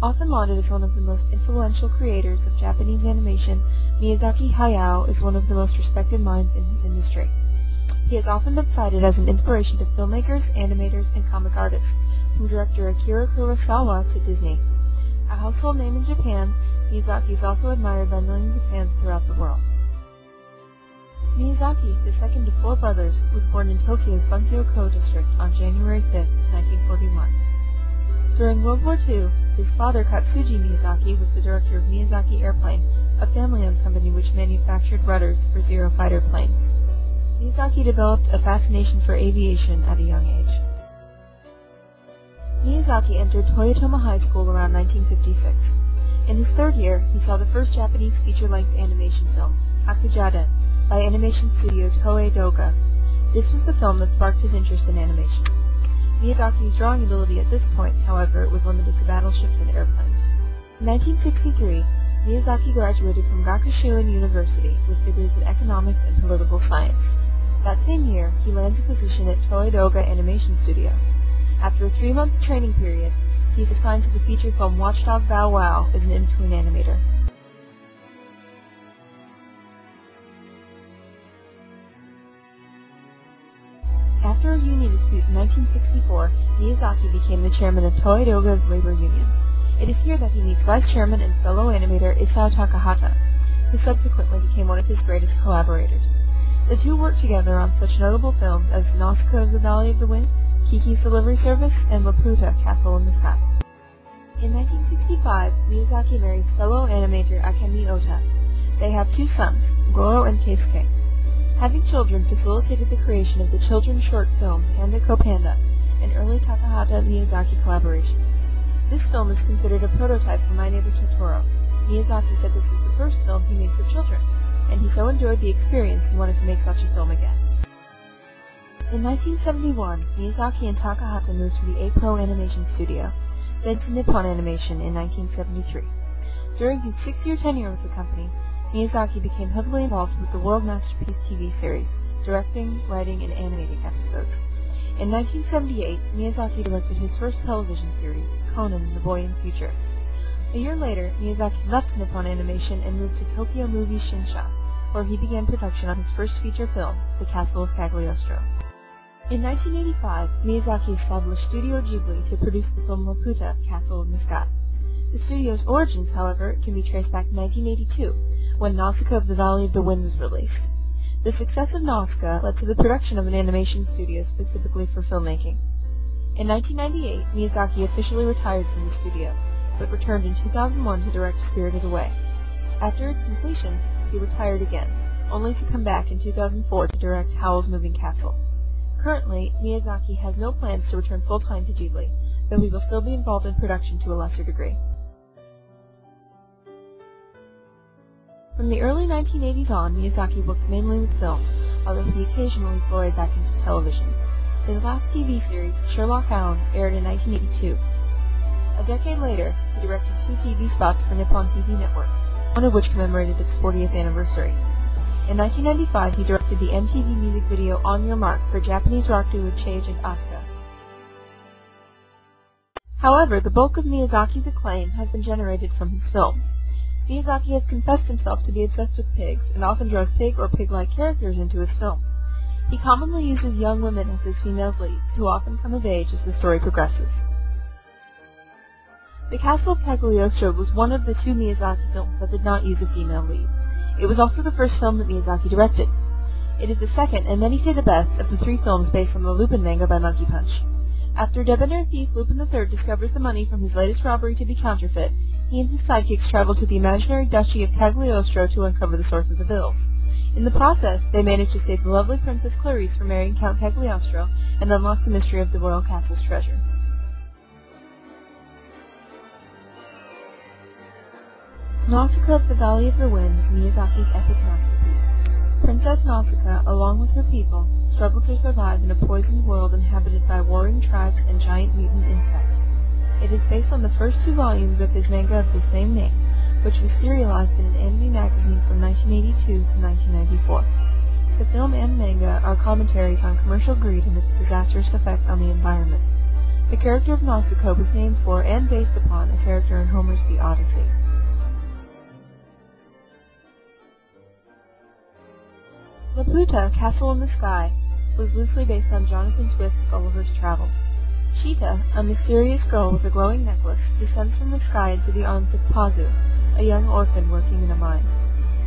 Often lauded as one of the most influential creators of Japanese animation, Miyazaki Hayao is one of the most respected minds in his industry. He has often been cited as an inspiration to filmmakers, animators, and comic artists, from director Akira Kurosawa to Disney. A household name in Japan, Miyazaki is also admired by millions of fans throughout the world. Miyazaki, the second of four brothers, was born in Tokyo's Bunkyo-ku district on January 5, 1941. During World War II, his father Katsuji Miyazaki was the director of Miyazaki Airplane, a family-owned company which manufactured rudders for Zero fighter planes. Miyazaki developed a fascination for aviation at a young age. Miyazaki entered Toyotoma High School around 1956. In his third year, he saw the first Japanese feature-length animation film, Hakujaden, by animation studio Toei Doga. This was the film that sparked his interest in animation. Miyazaki's drawing ability at this point, however, was limited to battleships and airplanes. In 1963, Miyazaki graduated from Gakushuin University with degrees in economics and political science. That same year, he lands a position at Toei Doga Animation Studio. After a 3-month training period, he is assigned to the feature film Watchdog Bow Wow as an in-between animator. After a union dispute in 1964, Miyazaki became the chairman of Toei Doga's labor union. It is here that he meets vice chairman and fellow animator Isao Takahata, who subsequently became one of his greatest collaborators. The two worked together on such notable films as Nausicaa of the Valley of the Wind, Kiki's Delivery Service, and Laputa, Castle in the Sky. In 1965, Miyazaki marries fellow animator Akemi Ota. They have 2 sons, Goro and Keisuke. Having children facilitated the creation of the children's short film Panda Ko Panda, an early Takahata-Miyazaki collaboration. This film is considered a prototype for My Neighbor Totoro. Miyazaki said this was the first film he made for children, and he so enjoyed the experience he wanted to make such a film again. In 1971, Miyazaki and Takahata moved to the A-Pro Animation Studio, then to Nippon Animation in 1973. During his 6-year tenure with the company, Miyazaki became heavily involved with the World Masterpiece TV series, directing, writing, and animating episodes. In 1978, Miyazaki directed his first television series, Conan, the Boy in Future. A year later, Miyazaki left Nippon Animation and moved to Tokyo Movie Shinsha, where he began production on his first feature film, The Castle of Cagliostro. In 1985, Miyazaki established Studio Ghibli to produce the film Laputa, Castle in the Sky. The studio's origins, however, can be traced back to 1982, when Nausicaa of the Valley of the Wind was released. The success of Nausicaa led to the production of an animation studio specifically for filmmaking. In 1998, Miyazaki officially retired from the studio, but returned in 2001 to direct Spirited Away. After its completion, he retired again, only to come back in 2004 to direct Howl's Moving Castle. Currently, Miyazaki has no plans to return full-time to Ghibli, though he will still be involved in production to a lesser degree. From the early 1980s on, Miyazaki worked mainly with film, although he occasionally forayed back into television. His last TV series, Sherlock Hound, aired in 1982. A decade later, he directed 2 TV spots for Nippon TV Network, one of which commemorated its 40th anniversary. In 1995, he directed the MTV music video On Your Mark for Japanese rock duo Chage and Asuka. However, the bulk of Miyazaki's acclaim has been generated from his films. Miyazaki has confessed himself to be obsessed with pigs, and often draws pig or pig-like characters into his films. He commonly uses young women as his female leads, who often come of age as the story progresses. The Castle of Cagliostro was one of the 2 Miyazaki films that did not use a female lead. It was also the first film that Miyazaki directed. It is the second, and many say the best, of the 3 films based on the Lupin manga by Monkey Punch. After debonair thief Lupin III discovers the money from his latest robbery to be counterfeit, he and his sidekicks travel to the imaginary duchy of Cagliostro to uncover the source of the bills. In the process, they manage to save the lovely Princess Clarice from marrying Count Cagliostro and unlock the mystery of the royal castle's treasure. Nausicaa of the Valley of the Wind is Miyazaki's epic masterpiece. Princess Nausicaa, along with her people, struggle to survive in a poisoned world inhabited by warring tribes and giant mutant insects. It is based on the first 2 volumes of his manga of the same name, which was serialized in an anime magazine from 1982 to 1994. The film and manga are commentaries on commercial greed and its disastrous effect on the environment. The character of Nausicaa was named for and based upon a character in Homer's The Odyssey. Laputa, Castle in the Sky, was loosely based on Jonathan Swift's Gulliver's Travels. Sheeta, a mysterious girl with a glowing necklace, descends from the sky into the arms of Pazu, a young orphan working in a mine.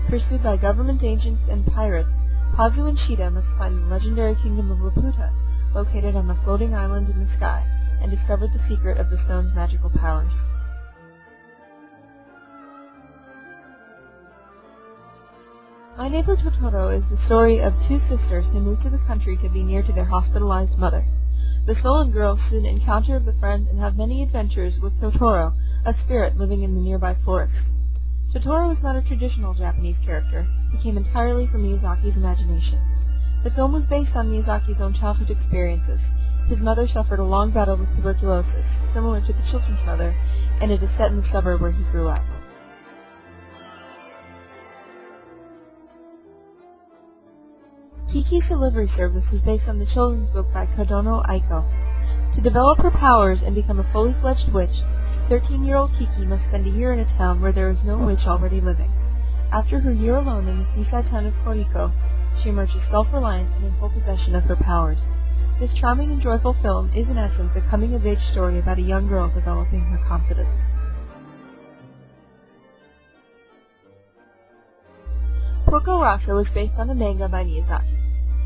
Pursued by government agents and pirates, Pazu and Sheeta must find the legendary kingdom of Laputa, located on a floating island in the sky, and discover the secret of the stone's magical powers. My Neighbor Totoro is the story of two sisters who move to the country to be near to their hospitalized mother. The sullen girls soon encounter, befriend, and have many adventures with Totoro, a spirit living in the nearby forest. Totoro is not a traditional Japanese character. He came entirely from Miyazaki's imagination. The film was based on Miyazaki's own childhood experiences. His mother suffered a long battle with tuberculosis, similar to the children's mother, and it is set in the suburb where he grew up. Kiki's delivery service was based on the children's book by Kodono Aiko. To develop her powers and become a fully fledged witch, 13-year-old Kiki must spend a year in a town where there is no witch already living. After her year alone in the seaside town of Koriko, she emerges self-reliant and in full possession of her powers. This charming and joyful film is in essence a coming-of-age story about a young girl developing her confidence. Porco Rosso is based on a manga by Miyazaki.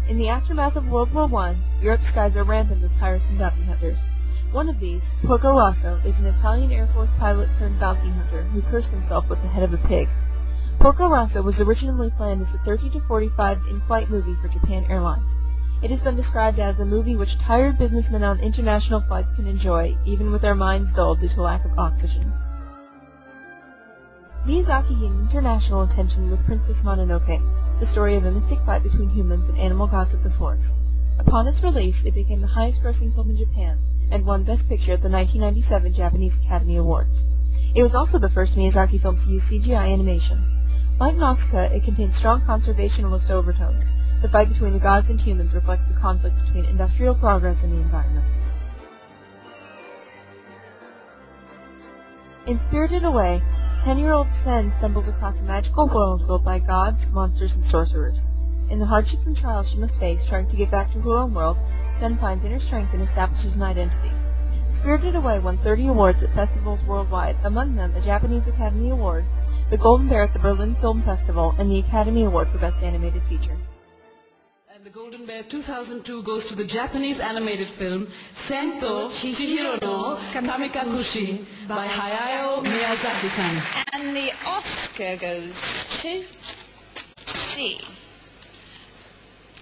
In the aftermath of World War I, Europe's skies are rampant with pirates and bounty hunters. One of these, Porco Rosso, is an Italian Air Force pilot turned bounty hunter who cursed himself with the head of a pig. Porco Rosso was originally planned as a 30 to 45 in-flight movie for Japan Airlines. It has been described as a movie which tired businessmen on international flights can enjoy, even with their minds dulled due to lack of oxygen. Miyazaki gained international attention with Princess Mononoke, the story of a mystic fight between humans and animal gods of the forest. Upon its release, it became the highest-grossing film in Japan, and won Best Picture at the 1997 Japanese Academy Awards. It was also the first Miyazaki film to use CGI animation. Like Nausicaa, it contains strong conservationist overtones. The fight between the gods and humans reflects the conflict between industrial progress and the environment. In Spirited Away, 10-year-old Sen stumbles across a magical world built by gods, monsters, and sorcerers. In the hardships and trials she must face trying to get back to her own world, Sen finds inner strength and establishes an identity. Spirited Away won 30 awards at festivals worldwide, among them a Japanese Academy Award, the Golden Bear at the Berlin Film Festival, and the Academy Award for Best Animated Feature. And the Golden Bear 2002 goes to the Japanese animated film Sento Chihiro no Kamikakushi by Hayao Miyazaki-san. And the Oscar goes to C.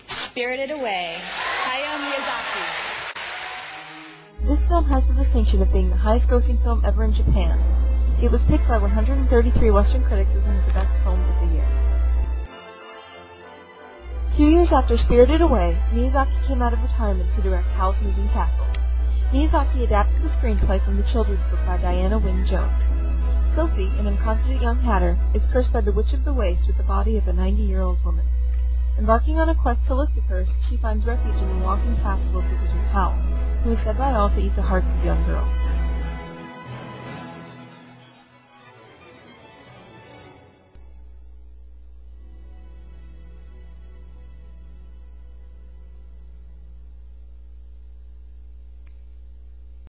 Spirited Away, Hayao Miyazaki. This film has the distinction of being the highest-grossing film ever in Japan. It was picked by 133 Western critics as one of the best films of the year. 2 years after Spirited Away, Miyazaki came out of retirement to direct Howl's Moving Castle. Miyazaki adapted the screenplay from the children's book by Diana Wynne Jones. Sophie, an incontinent young hatter, is cursed by the Witch of the Waste with the body of a 90-year-old woman. Embarking on a quest to lift the curse, she finds refuge in the walking castle of the wizard Howl, who is said by all to eat the hearts of young girls.